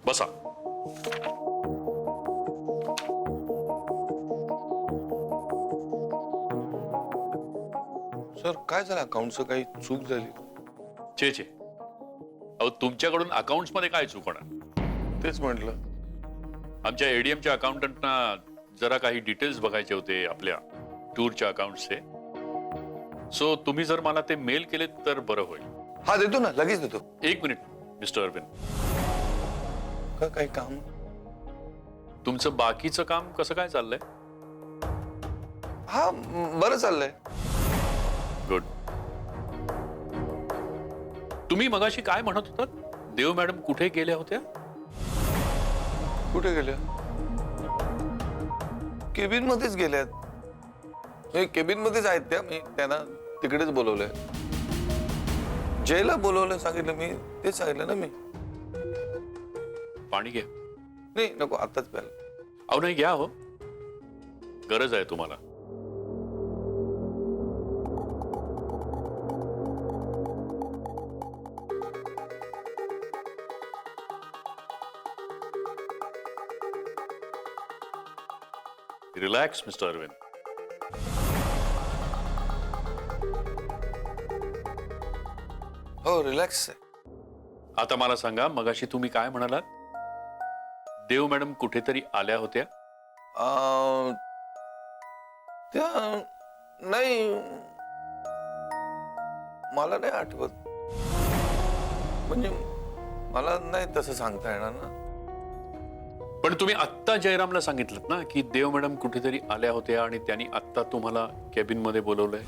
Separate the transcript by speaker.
Speaker 1: बसा.
Speaker 2: सर काय झालं, अकाउंटचं काही चूक झाली?
Speaker 1: छे छे, अहो तुमच्याकडून अकाउंट्स मध्ये काय चूक होणार?
Speaker 2: तेच म्हटलं.
Speaker 1: आमच्या एडीएमच्या अकाउंटंटना जरा काही डिटेल्स बघायचे होते आपल्या टूरच्या अकाउंटचे. सो तुम्ही जर मला ते मेल केले तर बरं होईल.
Speaker 2: हा देतो ना, लगेच देतो.
Speaker 1: एक मिनिट मिस्टर अरविंद,
Speaker 2: का काही काम?
Speaker 1: तुमचं बाकीचं काम कसं काय चाललंय?
Speaker 2: हा बरं चाललंय.
Speaker 1: गुड. तुम्ही मगाशी काय म्हणत होतात? देव मॅडम कुठे गेल्या होत्या?
Speaker 2: कुठे गेल्या? केबिन मध्येच गेल्यात. केबिन मध्येच आहेत त्या. मी त्यांना तिकडेच बोलवलंय. जयला बोलवलं सांगितलं मी, तेच सांगितलं ना मी.
Speaker 1: पाणी घ्या.
Speaker 2: नाही नको, आताच प्यायला.
Speaker 1: अहो नाही, घ्या हो, गरज आहे तुम्हाला. Relax mister Arvind.
Speaker 2: हो रिलॅक्स आहे.
Speaker 1: आता मला सांगा, मगाशी तुम्ही काय म्हणालात? देव मॅडम कुठेतरी आल्या होत्या?
Speaker 2: त्या नाही, मला नाही आठवत. म्हणजे मला नाही तसं सांगता येणार ना.
Speaker 1: पण तुम्ही आत्ता जयरामला सांगितलं ना की देव मॅडम कुठेतरी आल्या होत्या आणि त्यांनी आत्ता तुम्हाला केबिन मध्ये बोलवलंय.